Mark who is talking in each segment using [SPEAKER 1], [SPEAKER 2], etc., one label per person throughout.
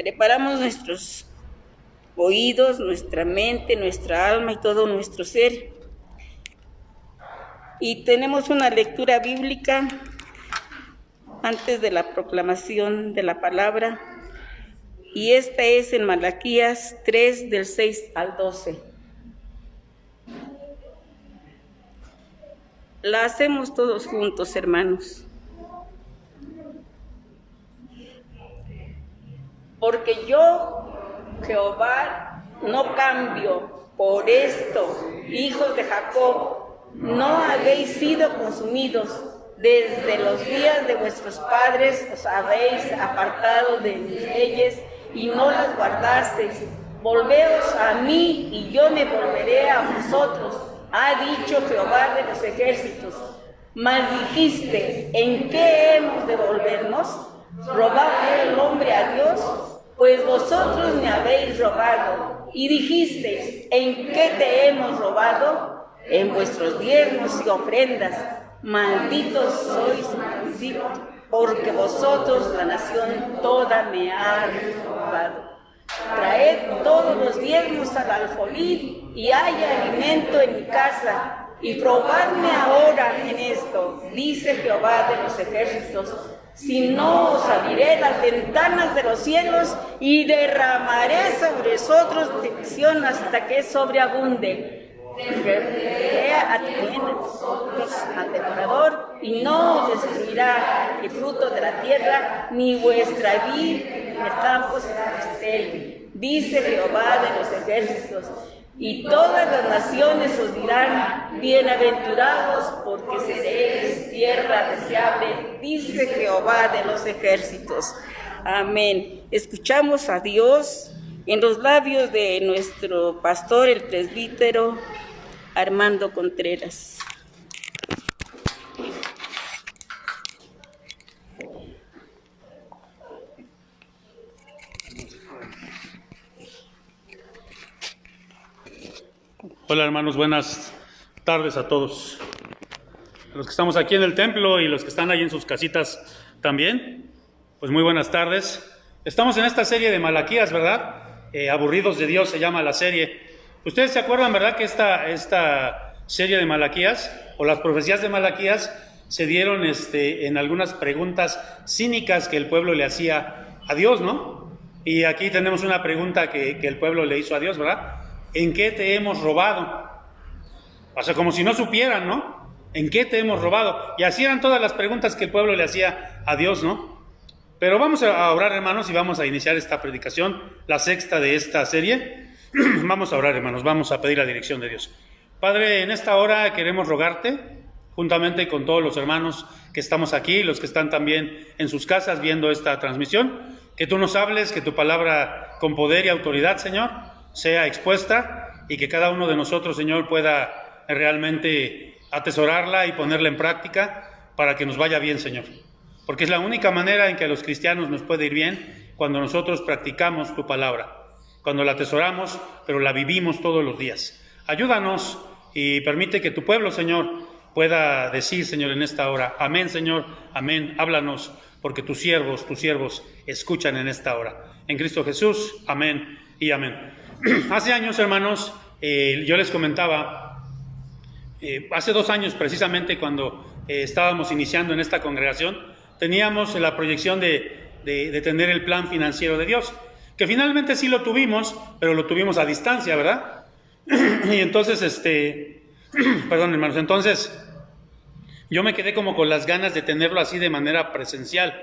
[SPEAKER 1] preparamos nuestros oídos, nuestra mente, nuestra alma y todo nuestro ser. Y tenemos una lectura bíblica antes de la proclamación de la palabra, y esta es en Malaquías 3, del 6 al 12. La hacemos todos juntos, hermanos. Porque yo, Jehová, no cambio. Por esto, hijos de Jacob, no habéis sido consumidos. Desde los días de vuestros padres os habéis apartado de mis leyes y no las guardasteis. Volveos a mí y yo me volveré a vosotros, ha dicho Jehová de los ejércitos. Mas dijiste, ¿en qué hemos de volvernos? ¿Robar el hombre a Dios? Pues vosotros me habéis robado. Y dijisteis, ¿en qué te hemos robado? En vuestros diezmos y ofrendas. Malditos sois, malditos, porque vosotros, la nación toda, me ha robado. Traed todos los diezmos al alfolí y haya alimento en mi casa. Y probadme ahora en esto, dice Jehová de los ejércitos, si no os abriré las ventanas de los cielos y derramaré sobre vosotros bendición hasta que sobreabunde. Al devorador y no os destruirá el fruto de la tierra, ni vuestra vid en el campo será estéril, dice Jehová de los ejércitos. Y todas las naciones os dirán, bienaventurados, porque seréis tierra deseable, dice Jehová de los ejércitos. Amén. Escuchamos a Dios en los labios de nuestro pastor, el presbítero Armando Contreras.
[SPEAKER 2] Hola hermanos, buenas tardes a todos. Los que estamos aquí en el templo y los que están ahí en sus casitas también, pues muy buenas tardes. Estamos en esta serie de Malaquías, ¿verdad? Aburridos de Dios se llama la serie. Ustedes se acuerdan, ¿verdad? Que esta serie de Malaquías, o las profecías de Malaquías, se dieron en algunas preguntas cínicas que el pueblo le hacía a Dios, ¿no? Y aquí tenemos una pregunta que el pueblo le hizo a Dios, ¿verdad? ¿En qué te hemos robado? O sea, como si no supieran, ¿no? ¿En qué te hemos robado? Y así eran todas las preguntas que el pueblo le hacía a Dios, ¿no? Pero vamos a orar, hermanos, y vamos a iniciar esta predicación, la sexta de esta serie. Vamos a orar, hermanos, vamos a pedir la dirección de Dios. Padre, en esta hora queremos rogarte, juntamente con todos los hermanos que estamos aquí, los que están también en sus casas viendo esta transmisión, que tú nos hables, que tu palabra con poder y autoridad, Señor, sea expuesta y que cada uno de nosotros, Señor, pueda realmente atesorarla y ponerla en práctica para que nos vaya bien, Señor. Porque es la única manera en que a los cristianos nos puede ir bien cuando nosotros practicamos tu palabra, cuando la atesoramos, pero la vivimos todos los días. Ayúdanos y permite que tu pueblo, Señor, pueda decir, Señor, en esta hora, amén, Señor, amén, háblanos, porque tus siervos escuchan en esta hora. En Cristo Jesús, amén y amén. Hace años, hermanos, yo les comentaba, hace 2 años precisamente cuando estábamos iniciando en esta congregación, teníamos la proyección de tener el plan financiero de Dios, que finalmente sí lo tuvimos, pero lo tuvimos a distancia, ¿verdad? Y entonces, perdón, hermanos, entonces yo me quedé como con las ganas de tenerlo así de manera presencial.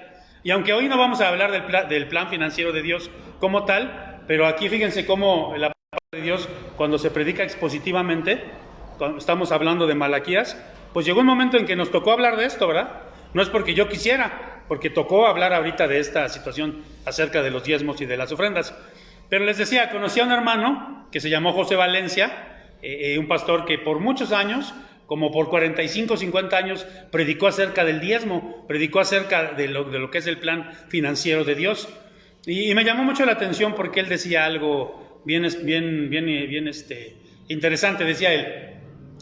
[SPEAKER 2] Y aunque hoy no vamos a hablar del plan financiero de Dios como tal, pero aquí fíjense cómo la palabra de Dios, cuando se predica expositivamente, cuando estamos hablando de Malaquías, pues llegó un momento en que nos tocó hablar de esto, ¿verdad? No es porque yo quisiera, porque tocó hablar ahorita de esta situación acerca de los diezmos y de las ofrendas. Pero les decía, conocí a un hermano que se llamó José Valencia, un pastor que por muchos años, como por 45, 50 años, predicó acerca del diezmo, predicó acerca de lo que es el plan financiero de Dios. Y me llamó mucho la atención porque él decía algo bien interesante. Decía él,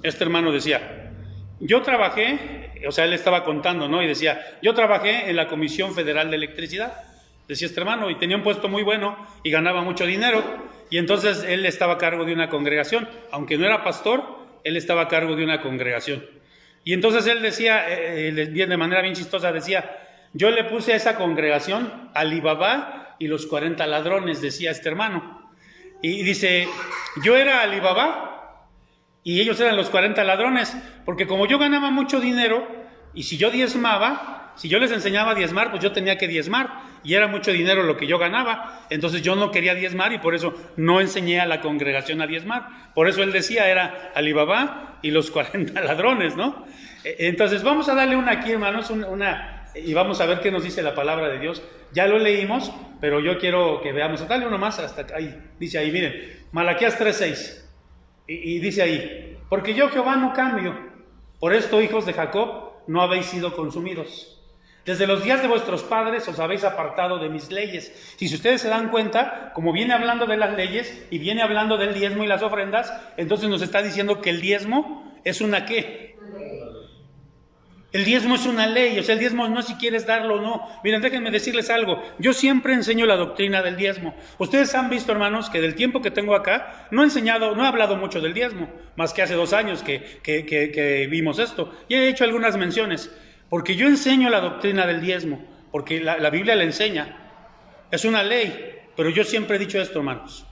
[SPEAKER 2] este hermano decía, yo trabajé, o sea, él estaba contando, ¿no? Y decía, yo trabajé en la Comisión Federal de Electricidad. decía este hermano, y tenía un puesto muy bueno y ganaba mucho dinero, y entonces él estaba a cargo de una congregación, aunque no era pastor, él estaba a cargo de una congregación. Y entonces él decía, de manera bien chistosa, decía, yo le puse a esa congregación Alibaba y los 40 ladrones, decía este hermano. Y dice, yo era Alibaba y ellos eran los 40 ladrones, porque como yo ganaba mucho dinero, y si yo diezmaba, si yo les enseñaba a diezmar, pues yo tenía que diezmar, y era mucho dinero lo que yo ganaba, entonces yo no quería diezmar y por eso no enseñé a la congregación a diezmar. Por eso él decía, era Alibaba y los 40 ladrones, ¿no? Entonces vamos a darle una aquí, hermanos, y vamos a ver qué nos dice la palabra de Dios. Ya lo leímos, pero yo quiero que veamos, dale uno más hasta ahí, dice ahí, miren, Malaquías 3:6, y dice ahí, porque yo Jehová no cambio, por esto, hijos de Jacob, no habéis sido consumidos. Desde los días de vuestros padres os habéis apartado de mis leyes. Si ustedes se dan cuenta, como viene hablando de las leyes y viene hablando del diezmo y las ofrendas, entonces nos está diciendo que el diezmo es una ¿qué? El diezmo es una ley, o sea, el diezmo no es si quieres darlo o no. Miren, déjenme decirles algo, yo siempre enseño la doctrina del diezmo. Ustedes han visto, hermanos, que del tiempo que tengo acá, no he hablado mucho del diezmo, más que hace 2 años que vimos esto, y he hecho algunas menciones, porque yo enseño la doctrina del diezmo, porque la Biblia la enseña, es una ley, pero yo siempre he dicho esto, hermanos,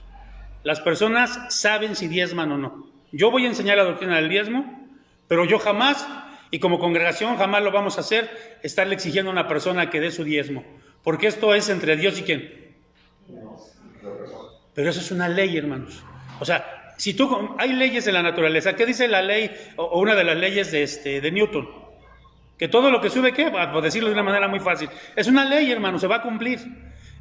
[SPEAKER 2] las personas saben si diezman o no. Yo voy a enseñar la doctrina del diezmo, pero yo jamás... Y como congregación jamás lo vamos a hacer, estarle exigiendo a una persona que dé su diezmo. Porque esto es entre Dios y ¿quién? Pero eso es una ley, hermanos. O sea, hay leyes de la naturaleza. ¿Qué dice la ley, o una de las leyes de Newton? Que todo lo que sube, ¿qué? Por decirlo de una manera muy fácil. Es una ley, hermano, se va a cumplir.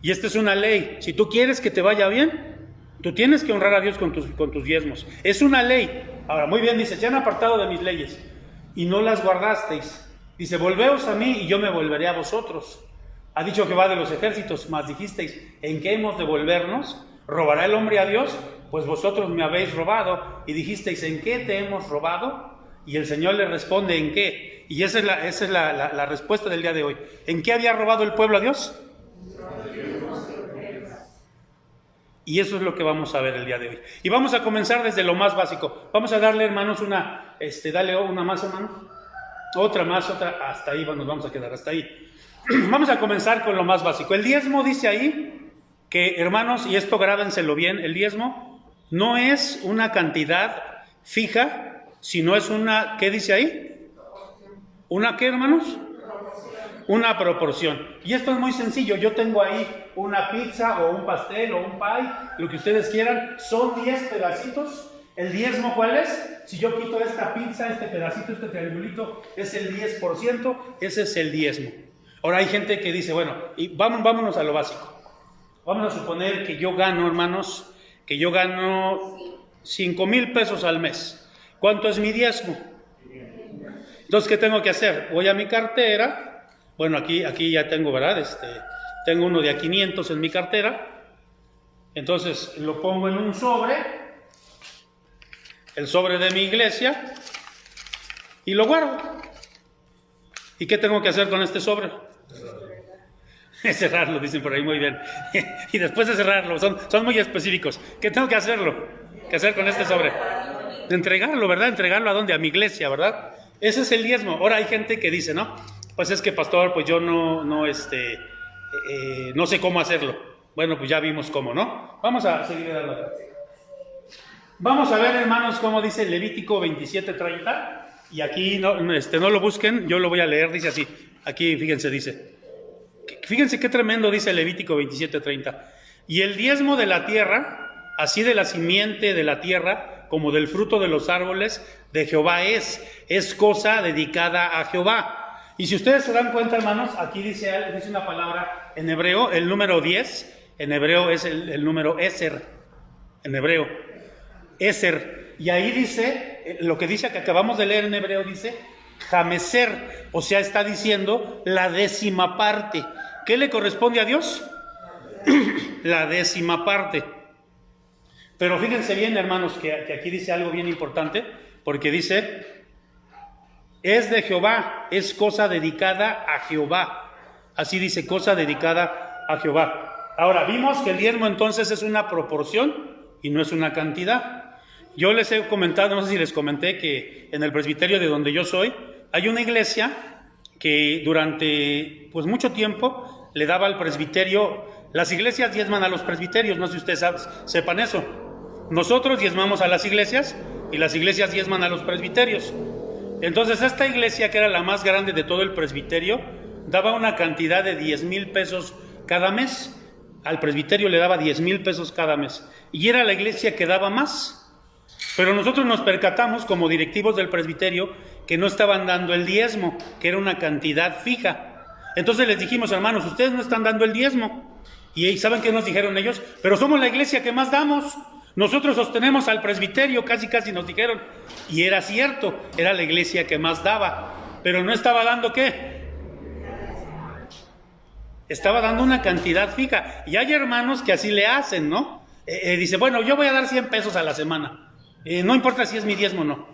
[SPEAKER 2] Y esta es una ley. Si tú quieres que te vaya bien, tú tienes que honrar a Dios con tus diezmos. Es una ley. Ahora, muy bien, dice, se han apartado de mis leyes y no las guardasteis. Dice, volveos a mí y yo me volveré a vosotros. Ha dicho Jehová de los ejércitos, mas dijisteis, ¿en qué hemos de volvernos? ¿Robará el hombre a Dios? Pues vosotros me habéis robado. Y dijisteis, ¿en qué te hemos robado? Y el Señor le responde, ¿en qué? Y esa es la respuesta del día de hoy. ¿En qué había robado el pueblo a Dios? Y eso es lo que vamos a ver el día de hoy. Y vamos a comenzar desde lo más básico. Vamos a darle, hermanos, dale una más, hermano. Otra más, hasta ahí nos vamos a quedar, hasta ahí. Vamos a comenzar con lo más básico. El diezmo dice ahí que, hermanos, y esto grábenselo bien, el diezmo no es una cantidad fija, sino es una, ¿qué dice ahí? ¿Una qué, hermanos? Una proporción. Y esto es muy sencillo. Yo tengo ahí una pizza o un pastel o un pie, lo que ustedes quieran. Son 10 pedacitos. ¿El diezmo cuál es? Si yo quito esta pizza, este pedacito, este triangulito, es el 10%. Ese es el diezmo. Ahora hay gente que dice, bueno, y vámonos a lo básico. Vamos a suponer que yo gano, hermanos, que yo gano 5,000 pesos al mes. ¿Cuánto es mi diezmo? Entonces, ¿qué tengo que hacer? Voy a mi cartera. Bueno, aquí ya tengo, ¿verdad? Tengo uno de a 500 en mi cartera. Entonces lo pongo en un sobre, el sobre de mi iglesia, y lo guardo. ¿Y qué tengo que hacer con este sobre? Cerrarlo, dicen por ahí, muy bien. Y después de cerrarlo, son muy específicos. ¿Qué tengo que hacer con este sobre? Entregarlo, ¿verdad? Entregarlo ¿a dónde? A mi iglesia, ¿verdad? Ese es el diezmo. Ahora hay gente que dice, ¿no? Pues es que, pastor, pues yo no sé cómo hacerlo. Bueno, pues ya vimos cómo, ¿no? Vamos a seguir dando. Vamos a ver, hermanos, cómo dice Levítico 27:30. Y aquí no lo busquen, yo lo voy a leer, dice así. Aquí, fíjense, dice. Fíjense qué tremendo dice Levítico 27:30. Y el diezmo de la tierra, así de la simiente de la tierra, como del fruto de los árboles, de Jehová es cosa dedicada a Jehová. Y si ustedes se dan cuenta, hermanos, aquí dice una palabra en hebreo, el número 10, en hebreo es el número Eser, en hebreo, Eser. Y ahí dice, lo que dice que acabamos de leer en hebreo, dice Jameser, o sea, está diciendo la 10ª parte. ¿Qué le corresponde a Dios? La 10ª parte. Pero fíjense bien, hermanos, que aquí dice algo bien importante, porque dice, es de Jehová, es cosa dedicada a Jehová. Así dice, cosa dedicada a Jehová. Ahora, vimos que el diezmo entonces es una proporción y no es una cantidad. Yo les he comentado, no sé si les comenté, que en el presbiterio de donde yo soy, hay una iglesia que durante pues mucho tiempo le daba al presbiterio. Las iglesias diezman a los presbiterios, no sé si ustedes sepan eso. Nosotros diezmamos a las iglesias y las iglesias diezman a los presbiterios. Entonces esta iglesia, que era la más grande de todo el presbiterio, daba una cantidad de 10,000 pesos cada mes. Al presbiterio le daba 10,000 pesos cada mes. Y era la iglesia que daba más. Pero nosotros nos percatamos como directivos del presbiterio que no estaban dando el diezmo, que era una cantidad fija. Entonces les dijimos: hermanos, ustedes no están dando el diezmo. Y ¿saben qué nos dijeron ellos? Pero somos la iglesia que más damos. Nosotros sostenemos al presbiterio, casi nos dijeron. Y era cierto, era la iglesia que más daba. Pero no estaba dando ¿qué? Estaba dando una cantidad fija. Y hay hermanos que así le hacen, ¿no? Dice: bueno, yo voy a dar 100 pesos a la semana. No importa si es mi diezmo o no.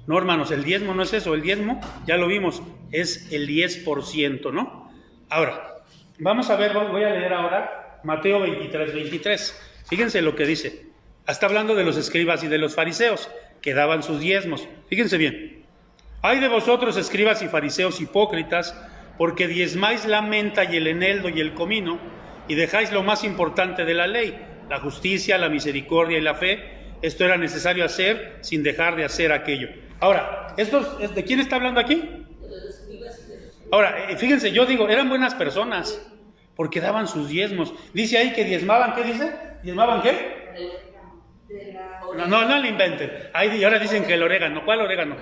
[SPEAKER 2] No, hermanos, el diezmo no es eso. El diezmo, ya lo vimos, es el 10%, ¿no? Ahora, vamos a ver, voy a leer ahora Mateo 23. Fíjense lo que dice. Está hablando de los escribas y de los fariseos, que daban sus diezmos. Fíjense bien. Ay de vosotros, escribas y fariseos hipócritas, porque diezmáis la menta y el eneldo y el comino, y dejáis lo más importante de la ley, la justicia, la misericordia y la fe. Esto era necesario hacer sin dejar de hacer aquello. Ahora, ¿de quién está hablando aquí? Ahora, fíjense, yo digo, eran buenas personas, porque daban sus diezmos. Dice ahí que diezmaban, ¿qué dice? ¿Diezmaban qué? No le inventen. Ahí, ahora dicen que el orégano. ¿Cuál orégano?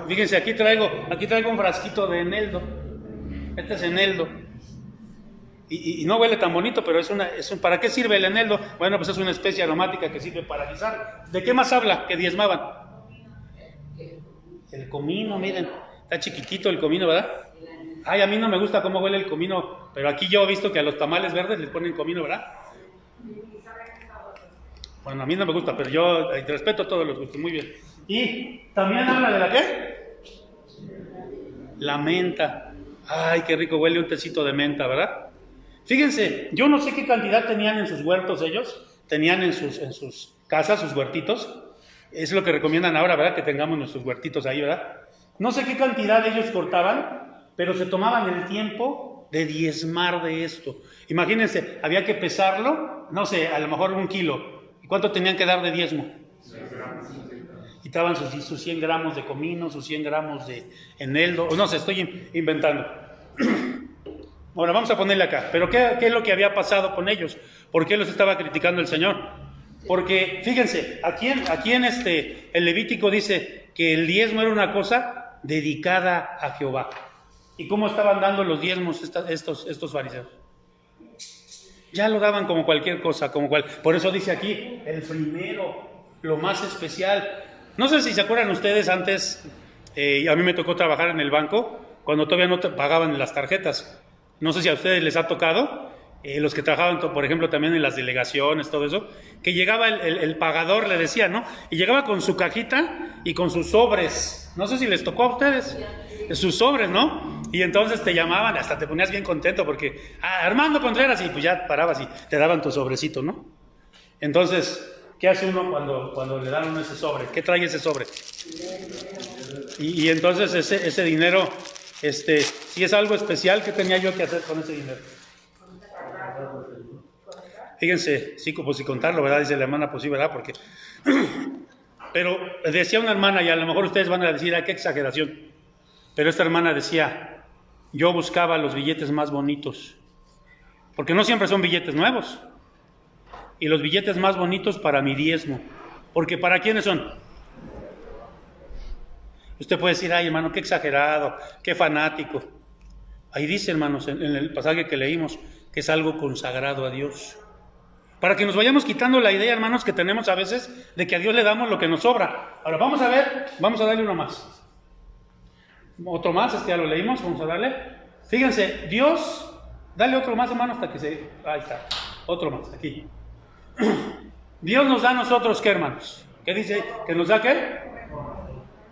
[SPEAKER 2] Fíjense, aquí traigo un frasquito de eneldo. Este es eneldo. Y no huele tan bonito, pero ¿para qué sirve el eneldo? Bueno, pues es una especie aromática que sirve para guisar. ¿De qué más habla que diezmaban? El comino, miren. Está chiquitito el comino, ¿verdad? Ay, a mí no me gusta cómo huele el comino, pero aquí yo he visto que a los tamales verdes les ponen comino, ¿verdad? Bueno, a mí no me gusta, pero yo respeto todos los gustos, muy bien. Y también habla de la ¿qué? La menta. Ay, qué rico huele un tecito de menta, ¿verdad? Fíjense, yo no sé qué cantidad tenían en sus huertos ellos, tenían en sus casas, sus huertitos. Es lo que recomiendan ahora, ¿verdad? Que tengamos nuestros huertitos ahí, ¿verdad? No sé qué cantidad ellos cortaban, pero se tomaban el tiempo de diezmar de esto. Imagínense, había que pesarlo, no sé, a lo mejor 1 kilo. ¿Y cuánto tenían que dar de diezmo? Y estaban sus 100 gramos de comino, sus 100 gramos de eneldo, no sé, estoy inventando. Ahora vamos a ponerle acá. Pero ¿qué es lo que había pasado con ellos? ¿Por qué los estaba criticando el Señor? Porque, fíjense, aquí en el Levítico dice que el diezmo era una cosa dedicada a Jehová. ¿Y cómo estaban dando los diezmos estos fariseos? Ya lo daban como cualquier cosa, por eso dice aquí, el primero, lo más especial. No sé si se acuerdan ustedes antes, a mí me tocó trabajar en el banco, cuando todavía no pagaban las tarjetas. No sé si a ustedes les ha tocado, los que trabajaban, por ejemplo, también en las delegaciones, todo eso, que llegaba el pagador, le decía, ¿no? Y llegaba con su cajita y con sus sobres. No sé si les tocó a ustedes, sus sobres, ¿no? Y entonces te llamaban, hasta te ponías bien contento porque, Armando Contreras, y pues ya parabas y te daban tu sobrecito, ¿no? Entonces, ¿qué hace uno cuando le dan uno ese sobre? ¿Qué trae ese sobre? Y entonces ese dinero, si es algo especial, ¿qué tenía yo que hacer con ese dinero? Fíjense, sí, pues si contarlo, ¿verdad? Dice la hermana, pues sí, ¿verdad? Porque... Pero decía una hermana, y a lo mejor ustedes van a decir, qué exageración. Pero esta hermana decía, yo buscaba los billetes más bonitos. Porque no siempre son billetes nuevos. Y los billetes más bonitos para mi diezmo. Porque ¿para quiénes son? Usted puede decir, ay hermano, qué exagerado, qué fanático. Ahí dice, hermanos, en el pasaje que leímos, que es algo consagrado a Dios. Para que nos vayamos quitando la idea, hermanos, que tenemos a veces de que a Dios le damos lo que nos sobra. Ahora vamos a darle uno más. Otro más, ya lo leímos, vamos a darle. Fíjense, Dios, dale otro más, hermano, hasta que ahí está, otro más, aquí. Dios nos da a nosotros, ¿qué, hermanos? ¿Qué dice? ¿Que nos da qué?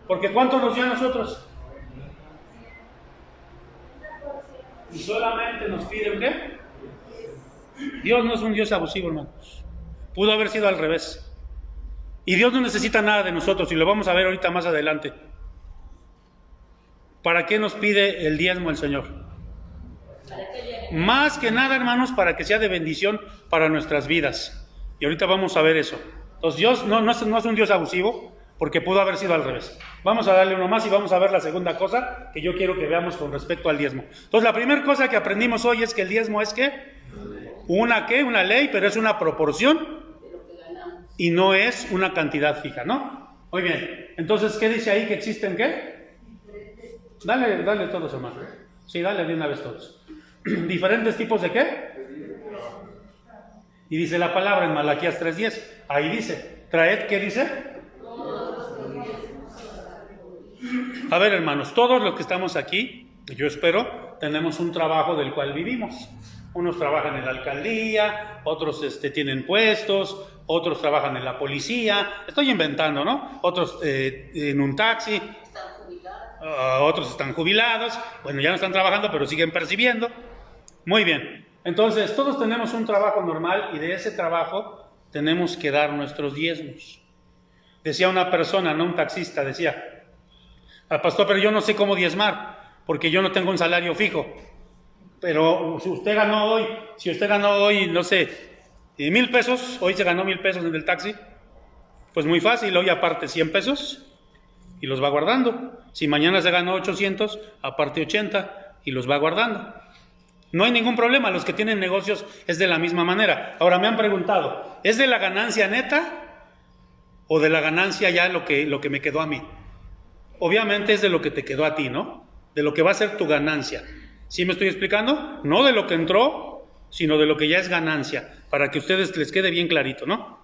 [SPEAKER 2] Porque ¿cuánto nos dio a nosotros? y solamente nos pide ¿qué? Dios no es un Dios abusivo, hermanos. Pudo haber sido al revés. Y Dios no necesita nada de nosotros, y lo vamos a ver ahorita más adelante. ¿Para qué nos pide el diezmo el Señor? Más que nada, hermanos, para que sea de bendición para nuestras vidas. Y ahorita vamos a ver eso. Entonces Dios no es un Dios abusivo, porque pudo haber sido al revés. Vamos a darle uno más y vamos a ver la segunda cosa que yo quiero que veamos con respecto al diezmo. Entonces la primera cosa que aprendimos hoy es que el diezmo es ¿qué? Una ley, pero es una proporción y no es una cantidad fija, ¿no? Muy bien. Entonces, ¿qué dice ahí? ¿Que existen qué? Dale todos, hermano. Sí, dale de una vez todos. ¿Diferentes tipos de qué? Y dice la palabra en Malaquías 3:10. Ahí dice, traed, ¿qué dice? A ver, hermanos, todos los que estamos aquí, yo espero, tenemos un trabajo del cual vivimos. Unos trabajan en la alcaldía, otros tienen puestos, otros trabajan en la policía, estoy inventando, ¿no? Otros en un taxi, otros están jubilados, bueno, ya no están trabajando, pero siguen percibiendo. Muy bien, entonces todos tenemos un trabajo normal y de ese trabajo tenemos que dar nuestros diezmos. Decía una persona, no un taxista, decía, pastor, pero yo no sé cómo diezmar, porque yo no tengo un salario fijo. Pero si usted ganó hoy, no sé, 1,000 pesos, hoy se ganó 1,000 pesos en el taxi, pues muy fácil, hoy aparte 100 pesos y los va guardando. Si mañana se ganó 800, aparte 80 y los va guardando. No hay ningún problema, los que tienen negocios es de la misma manera. Ahora me han preguntado, ¿es de la ganancia neta o de la ganancia ya lo que me quedó a mí? Obviamente es de lo que te quedó a ti, ¿no? De lo que va a ser tu ganancia. ¿Sí me estoy explicando? No de lo que entró, sino de lo que ya es ganancia, para que a ustedes les quede bien clarito, ¿no?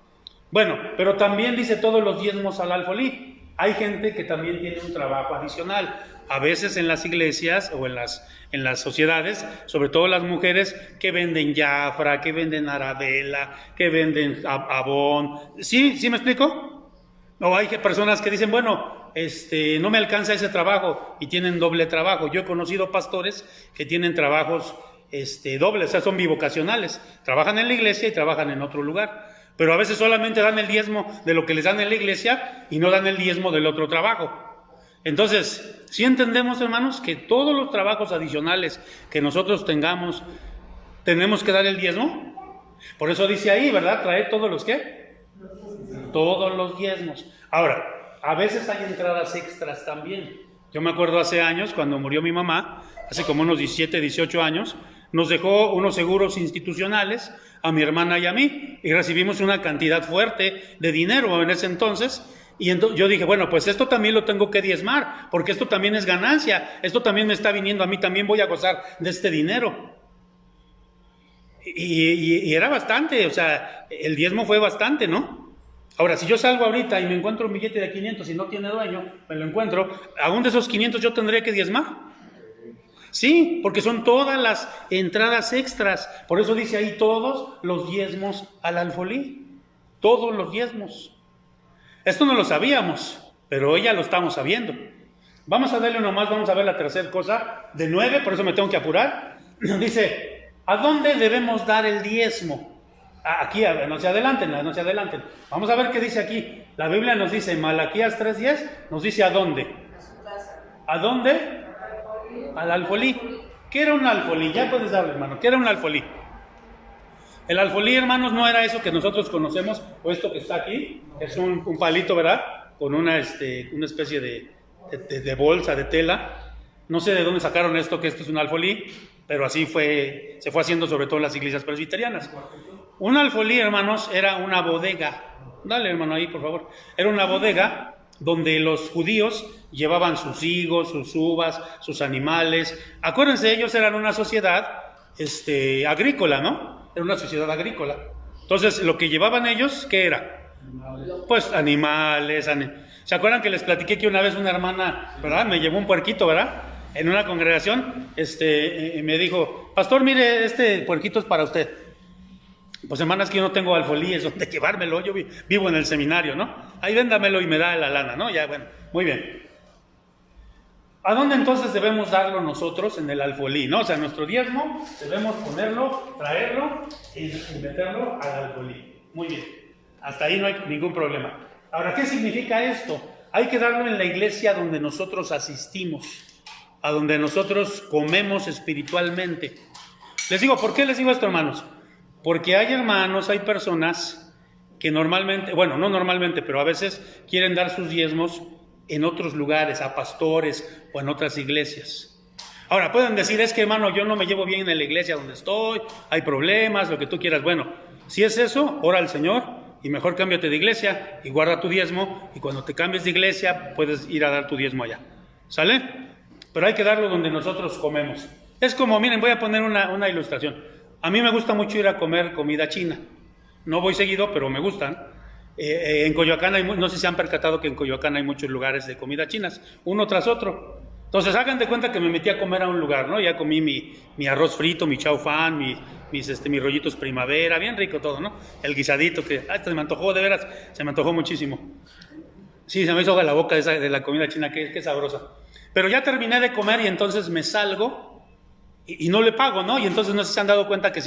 [SPEAKER 2] Bueno, pero también dice todos los diezmos al alfolí. Hay gente que también tiene un trabajo adicional. A veces en las iglesias o en las sociedades, sobre todo las mujeres que venden Jafra, que venden Arabela, que venden Avon. ¿Sí me explico? O hay personas que dicen, bueno, no me alcanza ese trabajo y tienen doble trabajo. Yo he conocido pastores que tienen trabajos dobles, o sea, son bivocacionales. Trabajan en la iglesia y trabajan en otro lugar. Pero a veces solamente dan el diezmo de lo que les dan en la iglesia y no dan el diezmo del otro trabajo. Entonces, ¿sí entendemos, hermanos, que todos los trabajos adicionales que nosotros tengamos, tenemos que dar el diezmo? Por eso dice ahí, ¿verdad? Traer todos los ¿qué? Todos los diezmos. Ahora, a veces hay entradas extras también. Yo me acuerdo hace años, cuando murió mi mamá, hace como unos 17, 18 años, nos dejó unos seguros institucionales a mi hermana y a mí, y recibimos una cantidad fuerte de dinero en ese entonces, y yo dije, bueno, pues esto también lo tengo que diezmar, porque esto también es ganancia, esto también me está viniendo a mí, también voy a gozar de este dinero. Y era bastante, o sea, el diezmo fue bastante, ¿no? Ahora, si yo salgo ahorita y me encuentro un billete de 500 y no tiene dueño, me lo encuentro, ¿aún de esos 500 yo tendré que diezmar? Sí, porque son todas las entradas extras. Por eso dice ahí todos los diezmos al alfolí. Todos los diezmos. Esto no lo sabíamos, pero hoy ya lo estamos sabiendo. Vamos a darle uno más, vamos a ver la tercera cosa. De 9, por eso me tengo que apurar. Dice, ¿a dónde debemos dar el diezmo? Aquí, a ver, no se adelanten. Vamos a ver qué dice aquí. La Biblia nos dice, en Malaquías 3:10, nos dice ¿a dónde? ¿A dónde? Al alfolí. ¿Qué era un alfolí? Ya puedes darle, hermano. ¿Qué era un alfolí? El alfolí, hermanos, no era eso que nosotros conocemos, o esto que está aquí, es un palito, ¿verdad? Con una especie de bolsa, de tela. No sé de dónde sacaron esto, que esto es un alfolí, pero así se fue haciendo sobre todo en las iglesias presbiterianas. Un alfolí, hermanos, era una bodega. Dale, hermano, ahí, por favor. Era una bodega donde los judíos llevaban sus higos, sus uvas, sus animales. Acuérdense, ellos eran una sociedad agrícola, ¿no? Era una sociedad agrícola. Entonces, lo que llevaban ellos, ¿qué era? Pues animales. ¿Se acuerdan que les platiqué que una vez una hermana, ¿verdad? Me llevó un puerquito, ¿verdad? En una congregación, me dijo, pastor, mire, este puerquito es para usted. Pues hermanas, que yo no tengo alfolíes donde llevármelo, yo vivo en el seminario, ¿no? Ahí véndamelo y me da la lana, ¿no? Ya, bueno, muy bien. ¿A dónde entonces debemos darlo nosotros? En el alfolí, ¿no? O sea, nuestro diezmo debemos ponerlo, traerlo y meterlo al alfolí. Muy bien. Hasta ahí no hay ningún problema. Ahora, ¿qué significa esto? Hay que darlo en la iglesia donde nosotros asistimos, a donde nosotros comemos espiritualmente. Les digo, ¿por qué les digo esto, hermanos? Porque hay hermanos, hay personas que normalmente, bueno, no normalmente, pero a veces quieren dar sus diezmos en otros lugares, a pastores o en otras iglesias. Ahora, pueden decir, es que hermano, yo no me llevo bien en la iglesia donde estoy, hay problemas, lo que tú quieras. Bueno, si es eso, ora al Señor y mejor cámbiate de iglesia y guarda tu diezmo, y cuando te cambies de iglesia puedes ir a dar tu diezmo allá. ¿Sale? Pero hay que darlo donde nosotros comemos. Es como, miren, voy a poner una ilustración. A mí me gusta mucho ir a comer comida china. No voy seguido, pero me gustan. En Coyoacán no sé si se han percatado que en Coyoacán hay muchos lugares de comida chinas, uno tras otro. Entonces hagan de cuenta que me metí a comer a un lugar, ¿no? Ya comí mi arroz frito, mi chow fan, mis rollitos primavera, bien rico todo, ¿no? El guisadito que se me antojó, de veras, se me antojó muchísimo. Sí, se me hizo agua la boca de la comida china, que sabrosa. Pero ya terminé de comer y entonces me salgo y no le pago, ¿no? Y entonces no sé si se han dado cuenta que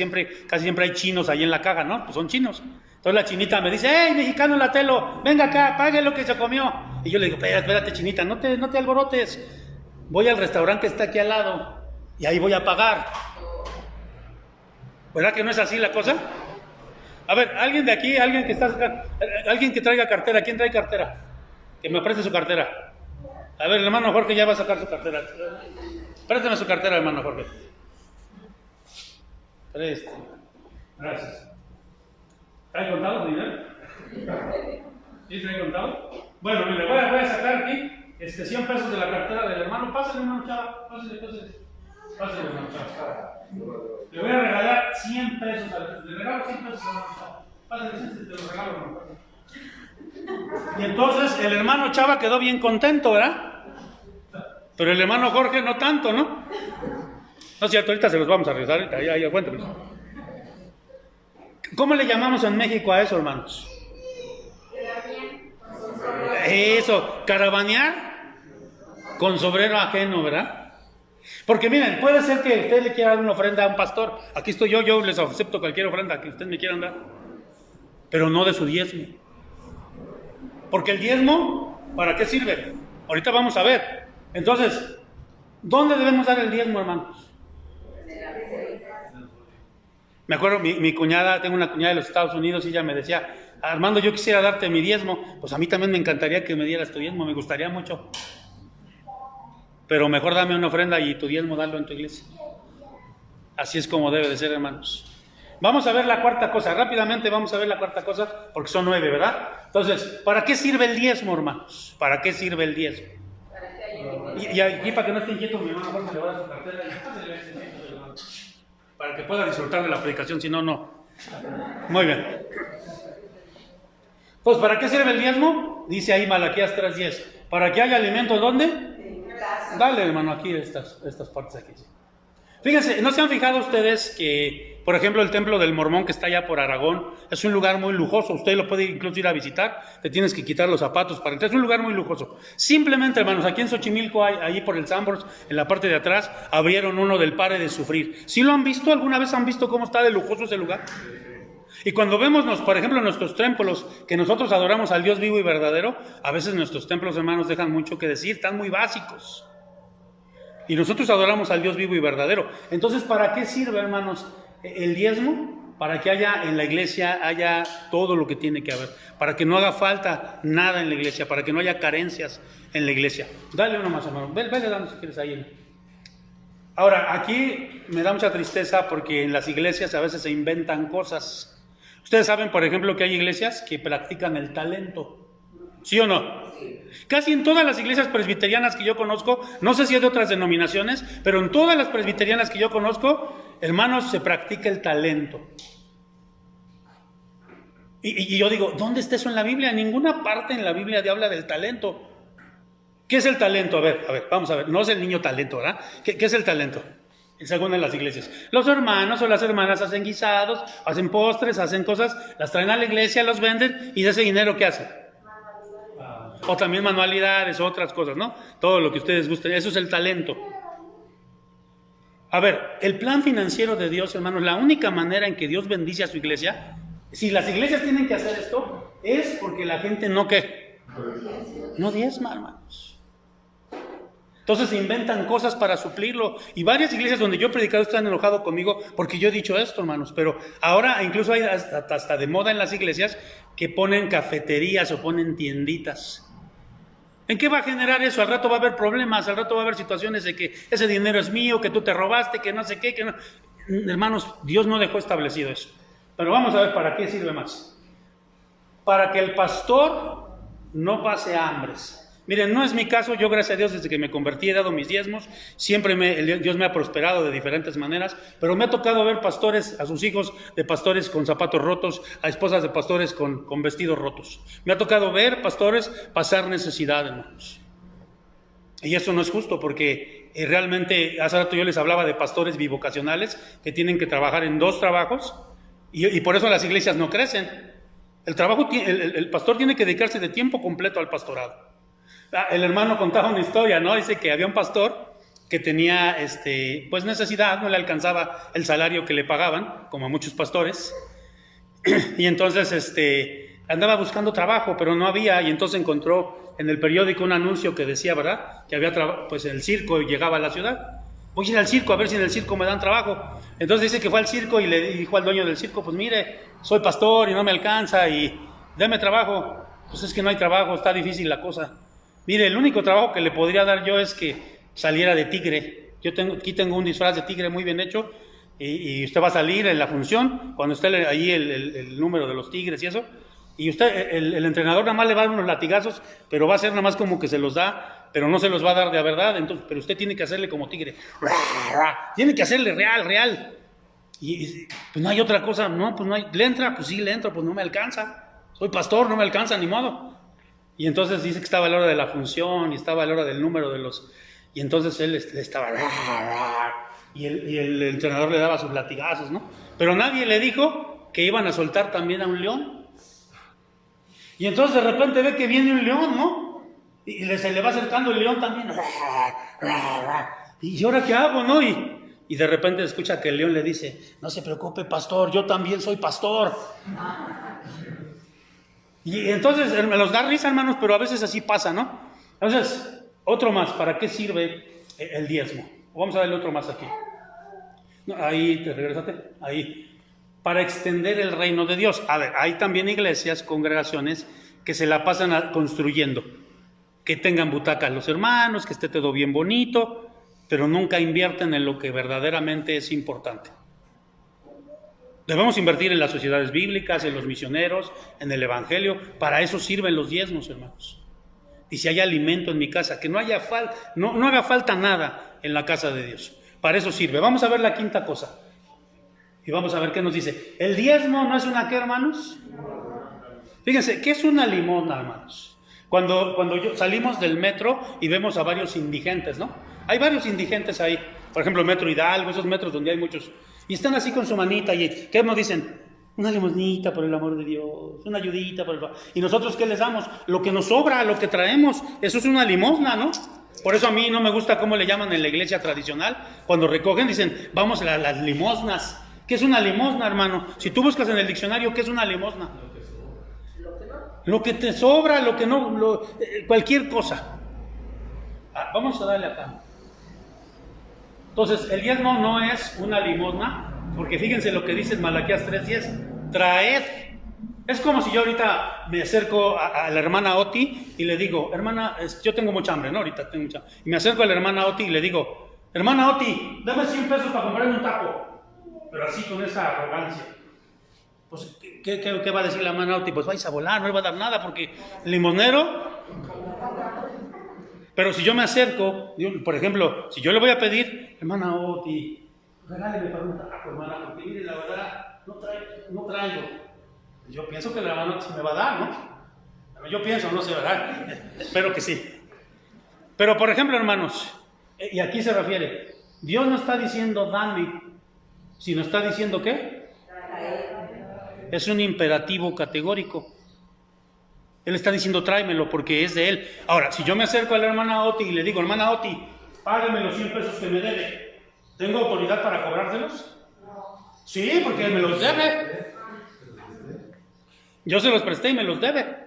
[SPEAKER 2] casi siempre hay chinos ahí en la caja, ¿no? Pues son chinos. Entonces la chinita me dice, ¡hey, mexicano latelo! Venga acá, pague lo que se comió. Y yo le digo, espérate, chinita, no te alborotes. Voy al restaurante que está aquí al lado y ahí voy a pagar. ¿Verdad que no es así la cosa? A ver, alguien de aquí, alguien que traiga cartera. ¿Quién trae cartera? Que me preste su cartera. A ver, el hermano Jorge ya va a sacar su cartera. Préstame su cartera, hermano Jorge. Gracias. ¿Trae contado, dinero? ¿Sí trae contado? Bueno, mire, voy a sacar aquí 100 pesos de la cartera del hermano. Pásale, hermano Chava. Pásale, hermano Chava. Le voy a regalar 100 pesos. Le regalo 100 pesos al hermano Chava. Pásale, te los regalo, hermano. Y entonces el hermano Chava quedó bien contento, ¿verdad? Pero el hermano Jorge no tanto, ¿no? No es cierto, ahorita se los vamos a regresar. Ahí aguántanos. ¿Cómo le llamamos en México a eso, hermanos? Eso, caravanear con sobrero ajeno, ¿verdad? Porque miren, puede ser que usted le quiera dar una ofrenda a un pastor. Aquí estoy yo les acepto cualquier ofrenda que ustedes me quieran dar. Pero no de su diezmo. Porque el diezmo, ¿para qué sirve? Ahorita vamos a ver. Entonces, ¿dónde debemos dar el diezmo, hermanos? Me acuerdo, mi cuñada, tengo una cuñada de los Estados Unidos y ella me decía, Armando, yo quisiera darte mi diezmo. Pues a mí también me encantaría que me dieras tu diezmo, me gustaría mucho. Pero mejor dame una ofrenda y tu diezmo dalo en tu iglesia. Así es como debe de ser, hermanos. Vamos a ver la cuarta cosa, rápidamente vamos a ver la cuarta cosa, porque son 9, ¿verdad? Entonces, ¿para qué sirve el diezmo, hermanos? ¿Para qué sirve el diezmo? Y aquí, para que no esté inquieto, mi hermano Jorge le va a dar su cartera para que pueda disfrutar de la predicación, si no, no. Muy bien. Pues, ¿para qué sirve el diezmo? Dice ahí Malaquías 3:10. ¿Para que haya alimento dónde? Dale, hermano, aquí estas partes aquí. Fíjense, ¿no se han fijado ustedes que, por ejemplo, el templo del Mormón que está allá por Aragón es un lugar muy lujoso? Usted lo puede incluso ir a visitar, te tienes que quitar los zapatos para entrar, es un lugar muy lujoso. Simplemente, hermanos, aquí en Xochimilco, ahí por el Sambors, en la parte de atrás, abrieron uno del Pare de Sufrir. ¿Sí lo han visto? ¿Alguna vez han visto cómo está de lujoso ese lugar? Y cuando vemos, por ejemplo, nuestros templos, que nosotros adoramos al Dios vivo y verdadero, a veces nuestros templos, hermanos, dejan mucho que decir, están muy básicos. Y nosotros adoramos al Dios vivo y verdadero. Entonces, ¿para qué sirve, hermanos, el diezmo? Para que haya en la iglesia, haya todo lo que tiene que haber. Para que no haga falta nada en la iglesia, para que no haya carencias en la iglesia. Dale uno más, hermano. Vele dando si quieres ahí. Ahora, aquí me da mucha tristeza porque en las iglesias a veces se inventan cosas. Ustedes saben, por ejemplo, que hay iglesias que practican el talento. ¿Sí o no? Casi en todas las iglesias presbiterianas que yo conozco, no sé si es de otras denominaciones, pero en todas las presbiterianas que yo conozco, hermanos, se practica el talento. Y yo digo, ¿dónde está eso en la Biblia? En ninguna parte en la Biblia habla del talento. ¿Qué es el talento? A ver, vamos a ver. No es el niño talento, ¿verdad? ¿Qué es el talento? Según en las iglesias. Los hermanos o las hermanas hacen guisados, hacen postres, hacen cosas, las traen a la iglesia, los venden y de ese dinero, ¿qué hacen? O también manualidades, otras cosas, ¿no? Todo lo que ustedes gusten, eso es el talento. A ver, el plan financiero de Dios, hermanos, la única manera en que Dios bendice a su iglesia, si las iglesias tienen que hacer esto, es porque la gente no, ¿qué? No diezma, hermanos. Entonces se inventan cosas para suplirlo. Y varias iglesias donde yo he predicado están enojados conmigo porque yo he dicho esto, hermanos. Pero ahora incluso hay hasta de moda en las iglesias que ponen cafeterías o ponen tienditas. ¿En qué va a generar eso? Al rato va a haber problemas, al rato va a haber situaciones de que ese dinero es mío, que tú te robaste, que no sé qué, que no. Hermanos, Dios no dejó establecido eso. Pero vamos a ver para qué sirve más. Para que el pastor no pase hambres. Miren, no es mi caso, yo gracias a Dios desde que me convertí he dado mis diezmos, siempre Dios me ha prosperado de diferentes maneras, pero me ha tocado ver pastores, a sus hijos de pastores con zapatos rotos, a esposas de pastores con vestidos rotos. Me ha tocado ver pastores pasar necesidad, hermanos. Y eso no es justo porque realmente, hace rato yo les hablaba de pastores bivocacionales que tienen que trabajar en 2 trabajos y por eso las iglesias no crecen. El pastor tiene que dedicarse de tiempo completo al pastorado. El hermano contaba una historia, ¿no? Dice que había un pastor que tenía, pues necesidad, no le alcanzaba el salario que le pagaban, como a muchos pastores, y entonces, andaba buscando trabajo, pero no había, y entonces encontró en el periódico un anuncio que decía, ¿verdad? Que había pues el circo llegaba a la ciudad. Voy a ir al circo a ver si en el circo me dan trabajo. Entonces dice que fue al circo y le dijo al dueño del circo, pues mire, soy pastor y no me alcanza y deme trabajo. Pues es que no hay trabajo, está difícil la cosa. Mire, el único trabajo que le podría dar yo es que saliera de tigre. Aquí tengo un disfraz de tigre muy bien hecho y usted va a salir en la función, cuando esté ahí el número de los tigres y eso, y usted, el entrenador nada más le va a dar unos latigazos, pero va a ser nada más como que se los da, pero no se los va a dar de verdad, entonces, pero usted tiene que hacerle como tigre. Tiene que hacerle real. Y pues no hay otra cosa, no, pues no hay. ¿Le entra? Pues sí, le entro, pues no me alcanza. Soy pastor, no me alcanza, ni modo. Y entonces dice que estaba a la hora de la función y estaba a la hora del número de los... Y entonces él le estaba... Y el entrenador le daba sus latigazos, ¿no? Pero nadie le dijo que iban a soltar también a un león. Y entonces de repente ve que viene un león, ¿no? Y se le va acercando el león también. ¿Y ahora qué hago, no? Y de repente escucha que el león le dice, no se preocupe, pastor, yo también soy pastor. Y entonces me los da risa, hermanos, pero a veces así pasa, ¿no? Entonces, otro más, ¿para qué sirve el diezmo? Vamos a darle otro más aquí. No, ahí, regrésate, ahí. Para extender el reino de Dios. A ver, hay también iglesias, congregaciones, que se la pasan construyendo. Que tengan butacas los hermanos, que esté todo bien bonito, pero nunca invierten en lo que verdaderamente es importante. Debemos invertir en las sociedades bíblicas, en los misioneros, en el evangelio. Para eso sirven los diezmos, hermanos. Y si hay alimento en mi casa, que no haga falta nada en la casa de Dios. Para eso sirve. Vamos a ver la quinta cosa. Y vamos a ver qué nos dice. ¿El diezmo no es una qué, hermanos? Fíjense, ¿qué es una limosna, hermanos? Cuando salimos del metro y vemos a varios indigentes, ¿no? Hay varios indigentes ahí. Por ejemplo, Metro Hidalgo, esos metros donde hay muchos... Y están así con su manita y ¿qué nos dicen? Una limosnita por el amor de Dios, una ayudita por el... Y nosotros ¿qué les damos? Lo que nos sobra, lo que traemos, eso es una limosna, ¿no? Por eso a mí no me gusta cómo le llaman en la iglesia tradicional. Cuando recogen dicen, vamos a las limosnas. ¿Qué es una limosna, hermano? Si tú buscas en el diccionario, ¿qué es una limosna? Lo que te sobra, lo que no, cualquier cosa. Vamos a darle acá. Entonces, el diezmo no es una limosna, porque fíjense lo que dice en Malaquías 3:10, traed. Es como si yo ahorita me acerco a la hermana Oti y le digo, hermana, yo tengo mucha hambre, ¿no? Ahorita tengo mucha hambre. Y me acerco a la hermana Oti y le digo, hermana Oti, dame 100 pesos para comprarme un taco. Pero así con esa arrogancia. Pues, ¿qué va a decir la hermana Oti? Pues vais a volar, no le va a dar nada porque el limonero... Pero si yo me acerco, por ejemplo, si yo le voy a pedir, hermana Oti, regáleme para un taco, hermana, porque mire, la verdad, no traigo. Yo pienso que la hermana Oti me va a dar, ¿no? Yo pienso, no sé, ¿verdad? Espero que sí. Pero, por ejemplo, hermanos, y aquí se refiere, Dios no está diciendo dame, sino está diciendo ¿qué? Es un imperativo categórico. Él está diciendo tráemelo porque es de él. Ahora, si yo me acerco a la hermana Oti y le digo, hermana Oti, págame los 100 pesos que me debe, ¿tengo autoridad para cobrárselos? Sí, porque me los debe. Yo se los presté y me los debe.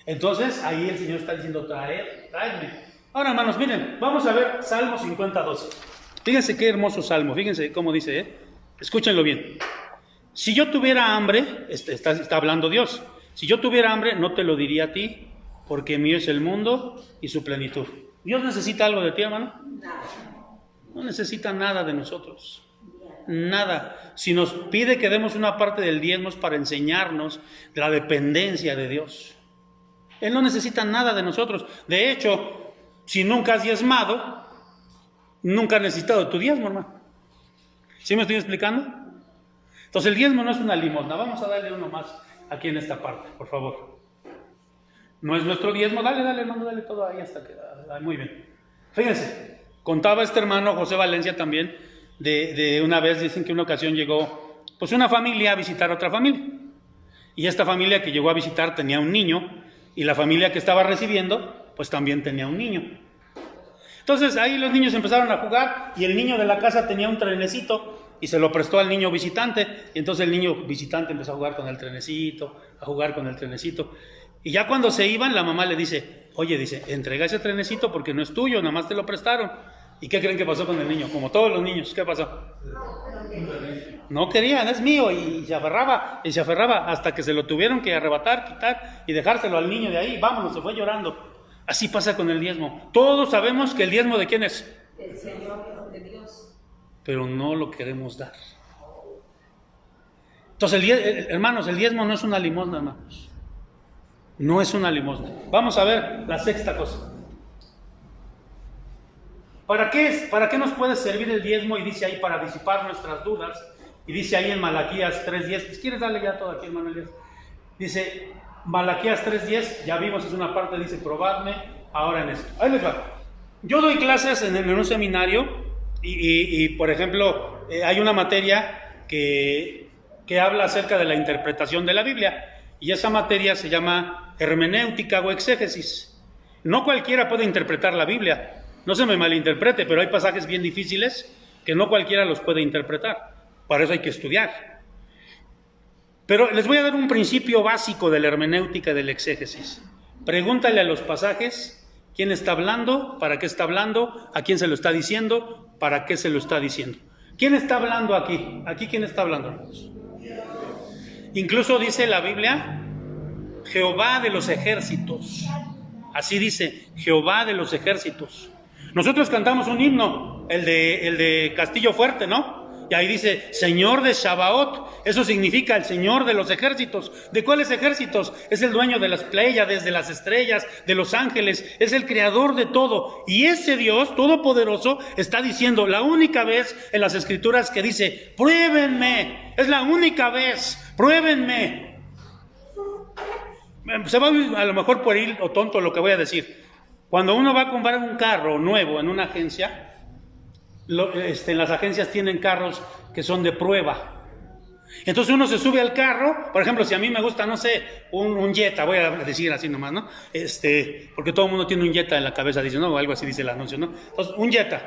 [SPEAKER 2] Entonces, ahí el Señor está diciendo, tráeme. Ahora, hermanos, miren, vamos a ver Salmo 50:12. Fíjense qué hermoso salmo, fíjense cómo dice, escúchenlo bien. Si yo tuviera hambre, está hablando Dios, si yo tuviera hambre, no te lo diría a ti, porque mío es el mundo y su plenitud. ¿Dios necesita algo de ti, hermano? No necesita nada de nosotros. Nada. Si nos pide que demos una parte del diezmo es para enseñarnos la dependencia de Dios. Él no necesita nada de nosotros. De hecho, si nunca has diezmado, nunca has necesitado tu diezmo, hermano. ¿Sí me estoy explicando? Entonces el diezmo no es una limosna. Vamos a darle uno más aquí en esta parte, por favor. No es nuestro diezmo. Dale, hermano, dale todo ahí hasta que... muy bien. Fíjense, contaba este hermano José Valencia también de una vez, dicen que una ocasión llegó pues una familia a visitar a otra familia. Y esta familia que llegó a visitar tenía un niño, y la familia que estaba recibiendo pues también tenía un niño. Entonces ahí los niños empezaron a jugar, y el niño de la casa tenía un trenecito y se lo prestó al niño visitante, y entonces el niño visitante empezó a jugar con el trenecito, y ya cuando se iban, la mamá le dice, oye, dice, entrega ese trenecito porque no es tuyo, nada más te lo prestaron. ¿Y qué creen que pasó con el niño? Como todos los niños, ¿qué pasó? No querían, es mío, y se aferraba, hasta que se lo tuvieron que arrebatar, quitar y dejárselo al niño de ahí. Vámonos, se fue llorando. Así pasa con el diezmo. Todos sabemos que el diezmo, ¿de quién es?
[SPEAKER 1] Del Señor, de Dios.
[SPEAKER 2] Pero no lo queremos dar. Entonces, hermanos, el diezmo no es una limosna, hermanos. No es una limosna. Vamos a ver la sexta cosa. ¿Para qué nos puede servir el diezmo? Y dice ahí, para disipar nuestras dudas. Y dice ahí en Malaquías 3:10. ¿Quieres darle ya todo aquí, hermano Elías? Dice, Malaquías 3:10, ya vimos, es una parte, dice, probadme ahora en esto. Ahí les va. Yo doy clases en un seminario y por ejemplo, hay una materia que habla acerca de la interpretación de la Biblia. Y esa materia se llama hermenéutica o exégesis. No cualquiera puede interpretar la Biblia. No se me malinterprete, pero hay pasajes bien difíciles que no cualquiera los puede interpretar. Para eso hay que estudiar. Pero les voy a dar un principio básico de la hermenéutica y del exégesis. Pregúntale a los pasajes quién está hablando, para qué está hablando, a quién se lo está diciendo, para qué se lo está diciendo. ¿Quién está hablando aquí? ¿Aquí quién está hablando? Incluso dice la Biblia, Jehová de los ejércitos. Así dice, Jehová de los ejércitos. Nosotros cantamos un himno, el de Castillo Fuerte, ¿no? Y ahí dice, Señor de Shabaot. Eso significa el Señor de los ejércitos. ¿De cuáles ejércitos? Es el dueño de las Pléyades, de las estrellas, de los ángeles. Es el creador de todo. Y ese Dios todopoderoso está diciendo, la única vez en las Escrituras que dice, pruébenme. Es la única vez, pruébenme. Se va a lo mejor pueril o tonto lo que voy a decir. Cuando uno va a comprar un carro nuevo en una agencia, en las agencias tienen carros que son de prueba. Entonces uno se sube al carro, por ejemplo, si a mí me gusta, no sé, un Jetta, voy a decir así nomás, ¿no? Porque todo el mundo tiene un Jetta en la cabeza, dice, no, algo así dice el anuncio, ¿no? Entonces, un Jetta.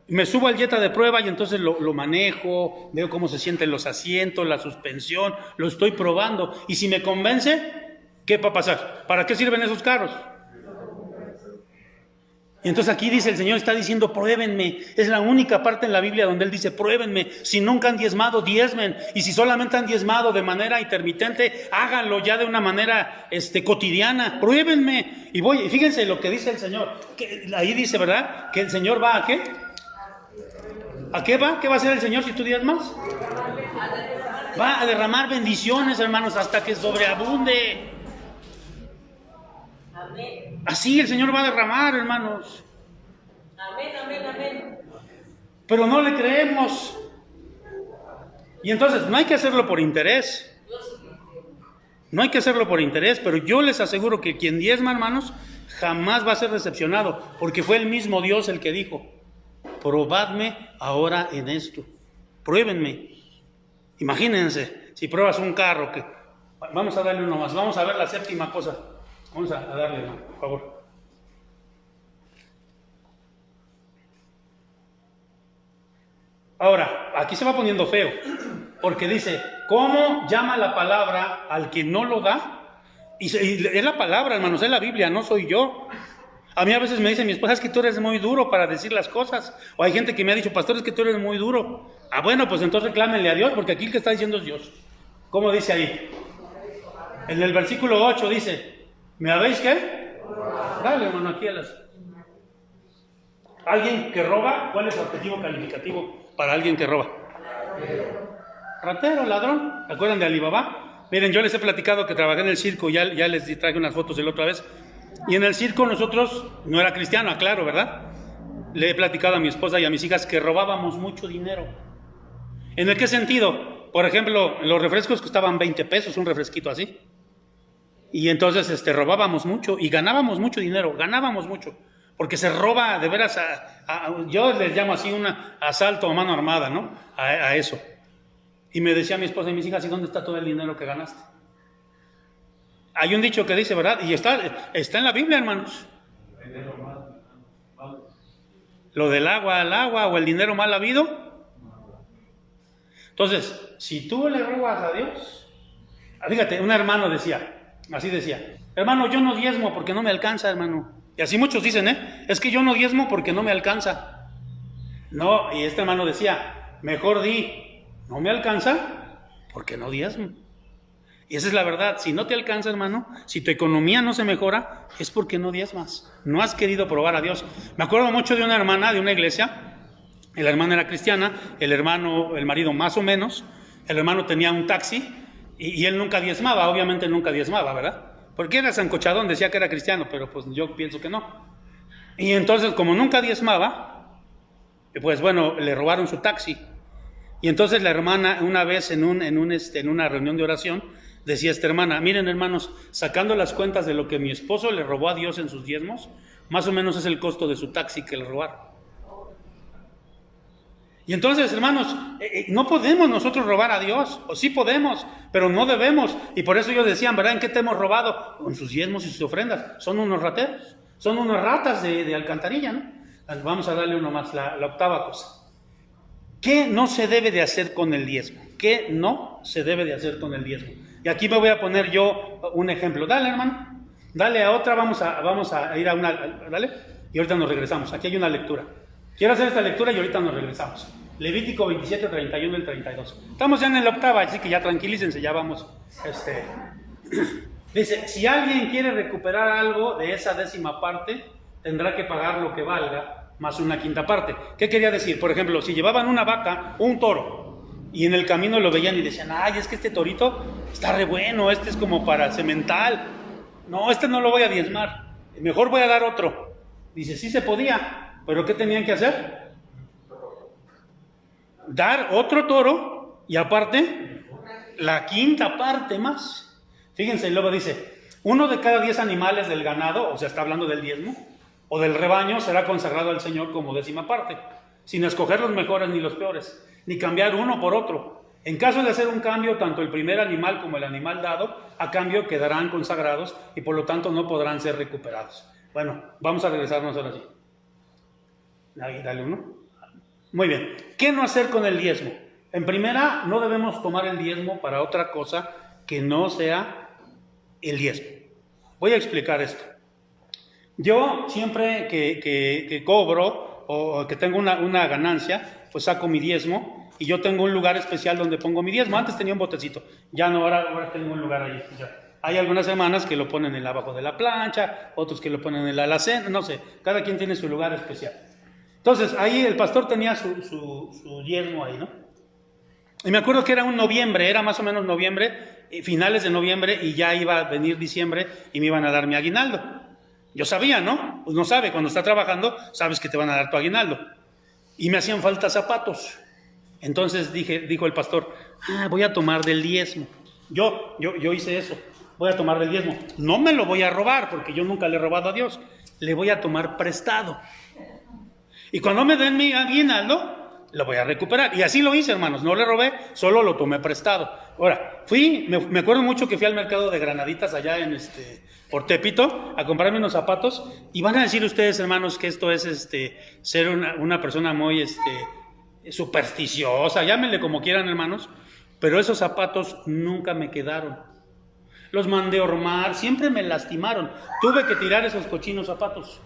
[SPEAKER 2] Me subo al Jetta de prueba y entonces lo manejo, veo cómo se sienten los asientos, la suspensión, lo estoy probando. Y si me convence, ¿qué va a pasar? ¿Para qué sirven esos carros? Y entonces aquí dice, el Señor está diciendo, pruébenme. Es la única parte en la Biblia donde Él dice, pruébenme. Si nunca han diezmado, diezmen. Y si solamente han diezmado de manera intermitente, háganlo ya de una manera cotidiana. Pruébenme. Y fíjense lo que dice el Señor. Que ahí dice, ¿verdad? Que el Señor va ¿a qué? ¿A qué va? ¿Qué va a hacer el Señor si tú diezmas? Va a derramar bendiciones, hermanos, hasta que sobreabunde.
[SPEAKER 1] Amén.
[SPEAKER 2] Así el Señor va a derramar, hermanos.
[SPEAKER 1] Amén, amén, amén.
[SPEAKER 2] Pero no le creemos. Y entonces no hay que hacerlo por interés. No hay que hacerlo por interés, pero yo les aseguro que quien diezma, hermanos, jamás va a ser decepcionado, porque fue el mismo Dios el que dijo, probadme ahora en esto. Pruébenme. Imagínense, si pruebas un carro, vamos a darle uno más, vamos a ver la séptima cosa. Vamos a darle, hermano, por favor. Ahora, aquí se va poniendo feo, porque dice, ¿cómo llama la palabra al que no lo da? Y es la palabra, hermanos, es la Biblia, no soy yo. A mí a veces me dice mi esposa, es que tú eres muy duro para decir las cosas. O hay gente que me ha dicho, pastor, es que tú eres muy duro. Ah, bueno, pues entonces reclámenle a Dios, porque aquí el que está diciendo es Dios. ¿Cómo dice ahí? En el versículo 8 dice, ¿me habéis qué? Dale, hermano, aquí a las... ¿Alguien que roba? ¿Cuál es el adjetivo calificativo para alguien que roba? Ratero, ladrón. ¿Se acuerdan de Alibaba? Miren, yo les he platicado que trabajé en el circo, ya les traje unas fotos de la otra vez. Y en el circo nosotros, no era cristiano, aclaro, ¿verdad? Le he platicado a mi esposa y a mis hijas que robábamos mucho dinero. ¿En el qué sentido? Por ejemplo, los refrescos costaban 20 pesos, un refresquito así. Y entonces robábamos mucho y ganábamos mucho dinero, ganábamos mucho. Porque se roba de veras, yo les llamo así un asalto a mano armada, ¿no? A eso. Y me decía mi esposa y mis hijas, ¿y dónde está todo el dinero que ganaste? Hay un dicho que dice, ¿verdad? Y está en la Biblia, hermanos. Lo del agua al agua o el dinero mal habido. Entonces, si tú le robas a Dios, fíjate, un hermano decía, así decía, hermano, yo no diezmo porque no me alcanza, hermano. Y así muchos dicen, es que yo no diezmo porque no me alcanza. No, y este hermano decía, mejor di, no me alcanza porque no diezmo. Y esa es la verdad, si no te alcanza, hermano, si tu economía no se mejora, es porque no diezmas, no has querido probar a Dios. Me acuerdo mucho de una hermana de una iglesia, la hermana era cristiana, el marido más o menos, el hermano tenía un taxi y él nunca diezmaba, obviamente nunca diezmaba, ¿verdad? Porque era sancochadón, decía que era cristiano, pero pues yo pienso que no. Y entonces, como nunca diezmaba, pues bueno, le robaron su taxi. Y entonces la hermana, una vez en una reunión de oración, decía esta hermana, miren hermanos, sacando las cuentas de lo que mi esposo le robó a Dios en sus diezmos, más o menos es el costo de su taxi que le robaron. Y entonces, hermanos, no podemos nosotros robar a Dios, o sí podemos, pero no debemos. Y por eso ellos decían, ¿verdad? ¿En qué te hemos robado? Con sus diezmos y sus ofrendas. Son unos rateros, son unas ratas de alcantarilla, ¿no? Vamos a darle uno más, la octava cosa. ¿Qué no se debe de hacer con el diezmo? ¿Qué no se debe de hacer con el diezmo? Y aquí me voy a poner yo un ejemplo. Dale, hermano, dale a otra, vamos a ir a una, dale, y ahorita nos regresamos. Aquí hay una lectura. Quiero hacer esta lectura y ahorita nos regresamos. Levítico 27, 31 y 32. Estamos ya en la octava, así que ya tranquilícense, ya vamos. Dice, si alguien quiere recuperar algo de esa décima parte, tendrá que pagar lo que valga, más una quinta parte. ¿Qué quería decir? Por ejemplo, si llevaban una vaca o un toro, y en el camino lo veían y decían, ay, es que este torito está re bueno, este es como para semental. No, este no lo voy a diezmar, mejor voy a dar otro. Dice, sí se podía. ¿Pero qué tenían que hacer? Dar otro toro y aparte la quinta parte más. Fíjense, luego dice, 1 de cada 10 animales del ganado, o sea, está hablando del diezmo, o del rebaño, será consagrado al Señor como décima parte, sin escoger los mejores ni los peores, ni cambiar uno por otro. En caso de hacer un cambio, tanto el primer animal como el animal dado, a cambio quedarán consagrados y por lo tanto no podrán ser recuperados. Bueno, vamos a regresarnos ahora sí. Ahí, dale uno. Muy bien. ¿Qué no hacer con el diezmo? En primera, no debemos tomar el diezmo para otra cosa que no sea el diezmo. Voy a explicar esto. Yo siempre que cobro o que tengo una ganancia, pues saco mi diezmo y yo tengo un lugar especial donde pongo mi diezmo. Antes tenía un botecito, ya no, ahora tengo un lugar ahí. Ya. Hay algunas semanas que lo ponen abajo de la plancha, otros que lo ponen en la alacena, no sé, cada quien tiene su lugar especial. Entonces, ahí el pastor tenía su diezmo ahí, ¿no? Y me acuerdo que era un noviembre, era más o menos noviembre, finales de noviembre, y ya iba a venir diciembre y me iban a dar mi aguinaldo. Yo sabía, ¿no? Pues no sabe, cuando está trabajando, sabes que te van a dar tu aguinaldo. Y me hacían falta zapatos. Entonces dijo el pastor, voy a tomar del diezmo. Yo hice eso, voy a tomar del diezmo. No me lo voy a robar, porque yo nunca le he robado a Dios. Le voy a tomar prestado. Y cuando me den mi aguinaldo, lo voy a recuperar. Y así lo hice, hermanos, no le robé, solo lo tomé prestado. Ahora, me acuerdo mucho que fui al mercado de Granaditas allá por Tepito a comprarme unos zapatos, y van a decir ustedes, hermanos, que esto es ser una persona muy supersticiosa, llámenle como quieran, hermanos, pero esos zapatos nunca me quedaron. Los mandé a hormar, siempre me lastimaron. Tuve que tirar esos cochinos zapatos.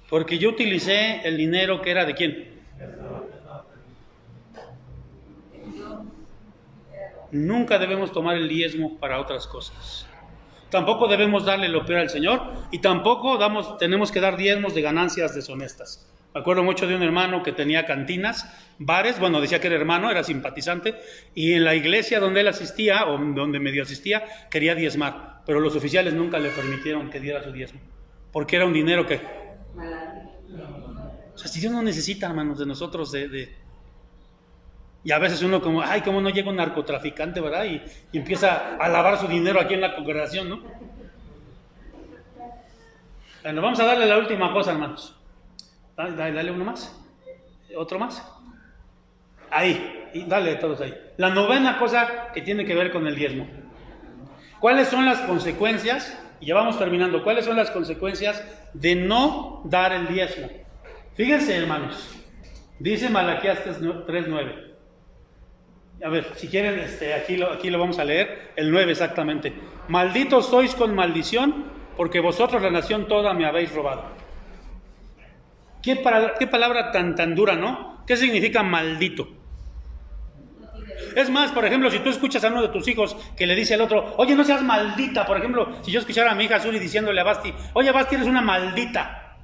[SPEAKER 2] Porque yo utilicé el dinero que era ¿de quién? Nunca debemos tomar el diezmo para otras cosas. Tampoco debemos darle lo peor al Señor, y tampoco tenemos que dar diezmos de ganancias deshonestas. Me acuerdo mucho de un hermano que tenía cantinas, bares, bueno, decía que era hermano, era simpatizante, y en la iglesia donde él asistía, o donde medio asistía, quería diezmar, pero los oficiales nunca le permitieron que diera su diezmo, porque era un dinero que... O sea, si Dios no necesita, hermanos, de nosotros Y a veces uno como, ay, cómo no llega un narcotraficante, ¿verdad? Y empieza a lavar su dinero aquí en la congregación, ¿no? Bueno, vamos a darle la última cosa, hermanos. Dale uno más. Otro más. Ahí, y dale todos ahí. La novena cosa que tiene que ver con el diezmo. ¿Cuáles son las consecuencias? Y ya vamos terminando. ¿Cuáles son las consecuencias de no dar el diezmo? Fíjense, hermanos. Dice Malaquías 3:9. A ver, si quieren, aquí lo vamos a leer, el 9 exactamente. Malditos sois con maldición, porque vosotros, la nación toda, me habéis robado. ¿Qué palabra tan dura, no? ¿Qué significa maldito? Es más, por ejemplo, si tú escuchas a uno de tus hijos que le dice al otro, oye, no seas maldita. Por ejemplo, si yo escuchara a mi hija Suri diciéndole a Basti, oye, Basti, eres una maldita.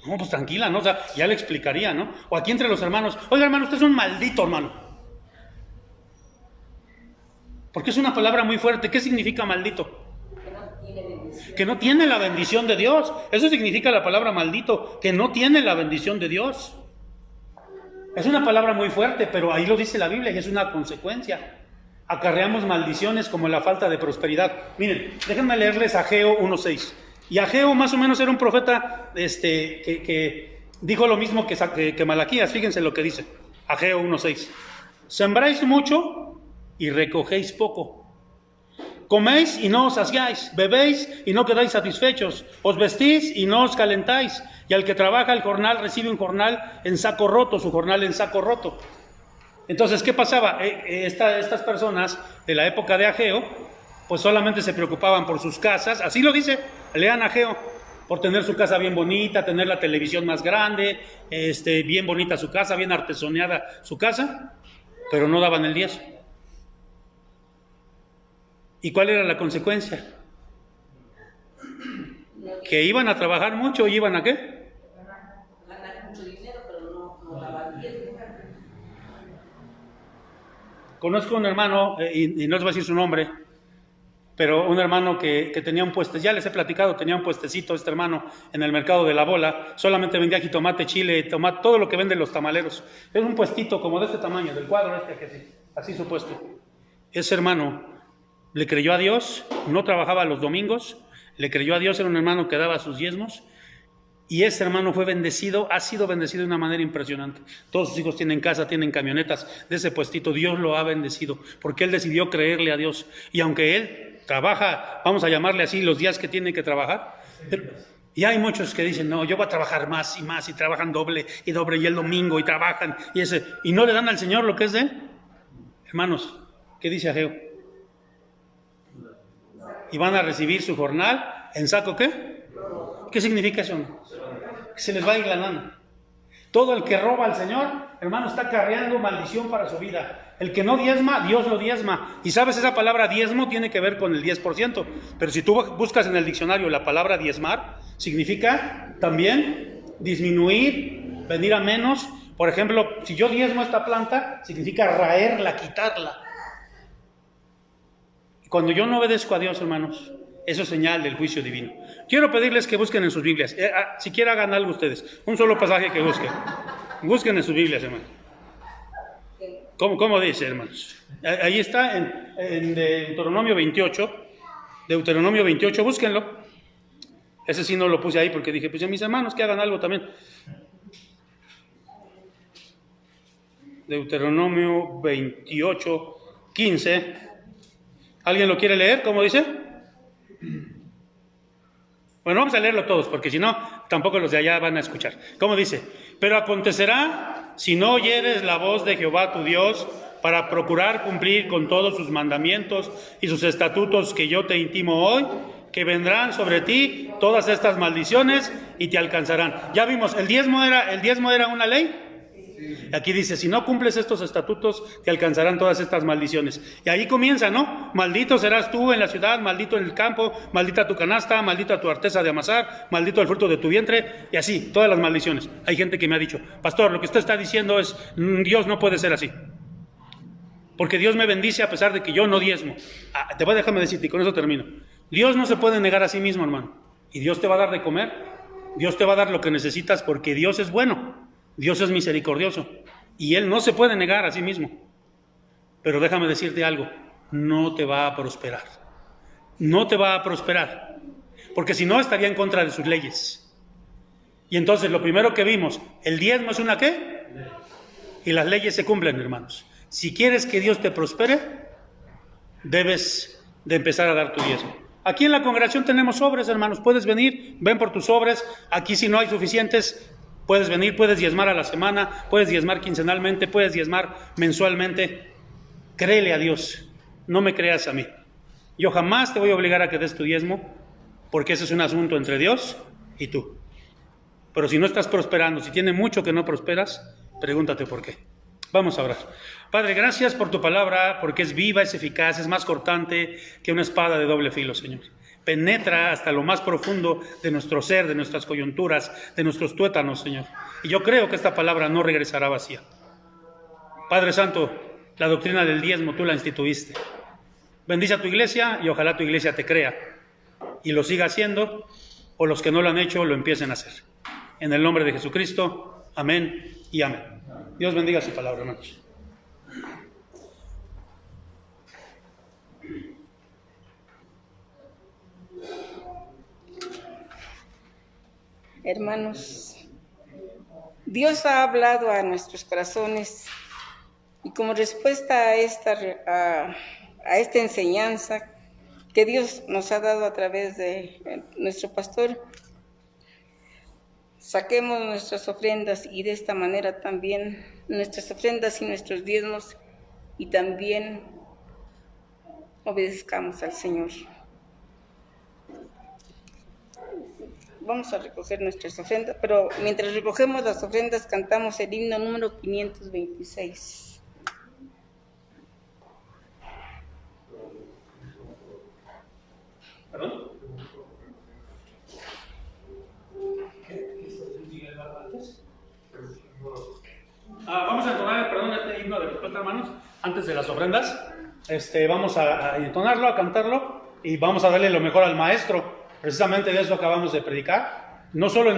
[SPEAKER 2] No, pues tranquila, ¿no? O sea, ya le explicaría, ¿no? O aquí entre los hermanos, oiga, hermano, usted es un maldito, hermano. Porque es una palabra muy fuerte. ¿Qué significa maldito? Que no tiene la bendición de Dios. Eso significa la palabra maldito, que no tiene la bendición de Dios. Es una palabra muy fuerte, pero ahí lo dice la Biblia y es una consecuencia. Acarreamos maldiciones como la falta de prosperidad. Miren, déjenme leerles Ageo 1:6. Y Ageo más o menos era un profeta que dijo lo mismo que Malaquías. Fíjense lo que dice Ageo 1:6. Sembráis mucho y recogéis poco. Coméis y no os saciáis, bebéis y no quedáis satisfechos, os vestís y no os calentáis, y al que trabaja el jornal recibe un jornal en saco roto, su jornal en saco roto. Entonces, ¿qué pasaba? Estas personas de la época de Ageo, pues solamente se preocupaban por sus casas, así lo dice, lean Ageo, por tener su casa bien bonita, tener la televisión más grande, bien bonita su casa, bien artesoneada su casa, pero no daban el diezmo. ¿Y cuál era la consecuencia? Que iban a trabajar mucho y iban a ¿qué?
[SPEAKER 1] Ganar mucho dinero, pero no daban diezmo.
[SPEAKER 2] Conozco un hermano, y no les voy a decir su nombre, pero un hermano que tenía un puesto, ya les he platicado, tenía un puestecito este hermano en el mercado de la Bola, solamente vendía jitomate, chile, tomate, todo lo que venden los tamaleros. Es un puestito como de este tamaño, del cuadro que sí, así su puesto. Ese hermano le creyó a Dios, no trabajaba los domingos, le creyó a Dios, era un hermano que daba sus diezmos, y ese hermano fue bendecido, ha sido bendecido de una manera impresionante. Todos sus hijos tienen casa, tienen camionetas, de ese puestito Dios lo ha bendecido, porque él decidió creerle a Dios, y aunque él trabaja, vamos a llamarle así, los días que tiene que trabajar, y hay muchos que dicen, no, yo voy a trabajar más, y trabajan doble, y el domingo, y trabajan, y no le dan al Señor lo que es de él. Hermanos, ¿qué dice Ageo? Y van a recibir su jornal en saco ¿qué? ¿Qué significa eso? Que se les va a ir la lana. Todo el que roba al Señor, hermano, está cargando maldición para su vida. El que no diezma, Dios lo diezma. Y sabes, esa palabra diezmo tiene que ver con el 10%. Pero si tú buscas en el diccionario la palabra diezmar, significa también disminuir, venir a menos. Por ejemplo, si yo diezmo esta planta, significa raerla, quitarla. Cuando yo no obedezco a Dios, hermanos, eso es señal del juicio divino. Quiero pedirles que busquen en sus Biblias, siquiera hagan algo ustedes, un solo pasaje que busquen. Busquen en sus Biblias, hermanos. ¿Cómo dice, hermanos? Ahí está en Deuteronomio 28. Deuteronomio 28, búsquenlo. Ese sí no lo puse ahí porque dije, pues ya mis hermanos que hagan algo también. Deuteronomio 28, 15. ¿Alguien lo quiere leer? ¿Cómo dice? Bueno, vamos a leerlo todos, porque si no, tampoco los de allá van a escuchar. ¿Cómo dice? Pero acontecerá, si no oyeres la voz de Jehová tu Dios, para procurar cumplir con todos sus mandamientos y sus estatutos que yo te intimo hoy, que vendrán sobre ti todas estas maldiciones y te alcanzarán. Ya vimos, el diezmo era una ley. Aquí dice, si no cumples estos estatutos, te alcanzarán todas estas maldiciones. Y ahí comienza, ¿no? Maldito serás tú en la ciudad, maldito en el campo, maldita tu canasta, maldita tu arteza de amasar, maldito el fruto de tu vientre, y así, todas las maldiciones. Hay gente que me ha dicho, pastor, lo que usted está diciendo es, Dios no puede ser así. Porque Dios me bendice a pesar de que yo no diezmo. Déjame decirte, y con eso termino. Dios no se puede negar a sí mismo, hermano. Y Dios te va a dar de comer. Dios te va a dar lo que necesitas porque Dios es bueno. Dios es misericordioso. Y Él no se puede negar a sí mismo. Pero déjame decirte algo. No te va a prosperar. No te va a prosperar. Porque si no, estaría en contra de sus leyes. Y entonces lo primero que vimos, ¿el diezmo es una qué? Y las leyes se cumplen, hermanos. Si quieres que Dios te prospere, debes de empezar a dar tu diezmo. Aquí en la congregación tenemos sobres, hermanos. Puedes venir, ven por tus sobres. Aquí si no hay suficientes, puedes venir, puedes diezmar a la semana, puedes diezmar quincenalmente, puedes diezmar mensualmente. Créele a Dios, no me creas a mí. Yo jamás te voy a obligar a que des tu diezmo, porque ese es un asunto entre Dios y tú. Pero si no estás prosperando, si tiene mucho que no prosperas, pregúntate por qué. Vamos a orar. Padre, gracias por tu palabra, porque es viva, es eficaz, es más cortante que una espada de doble filo, Señor. Penetra hasta lo más profundo de nuestro ser, de nuestras coyunturas, de nuestros tuétanos, Señor. Y yo creo que esta palabra no regresará vacía. Padre Santo, la doctrina del diezmo tú la instituiste. Bendice a tu iglesia y ojalá tu iglesia te crea y lo siga haciendo, o los que no lo han hecho lo empiecen a hacer. En el nombre de Jesucristo, amén y amén. Dios bendiga su palabra, hermanos.
[SPEAKER 1] Hermanos, Dios ha hablado a nuestros corazones y como respuesta a esta enseñanza que Dios nos ha dado a través de nuestro pastor, saquemos nuestras ofrendas y de esta manera también nuestras ofrendas y nuestros diezmos y también obedezcamos al Señor. Vamos a recoger nuestras ofrendas, pero mientras recogemos las ofrendas cantamos el himno número 526.
[SPEAKER 2] ¿Perdón? Vamos a entonar, este himno de respuesta, hermanos, antes de las ofrendas. Vamos a entonarlo, a cantarlo y vamos a darle lo mejor al maestro. Precisamente de eso acabamos de predicar. No solo en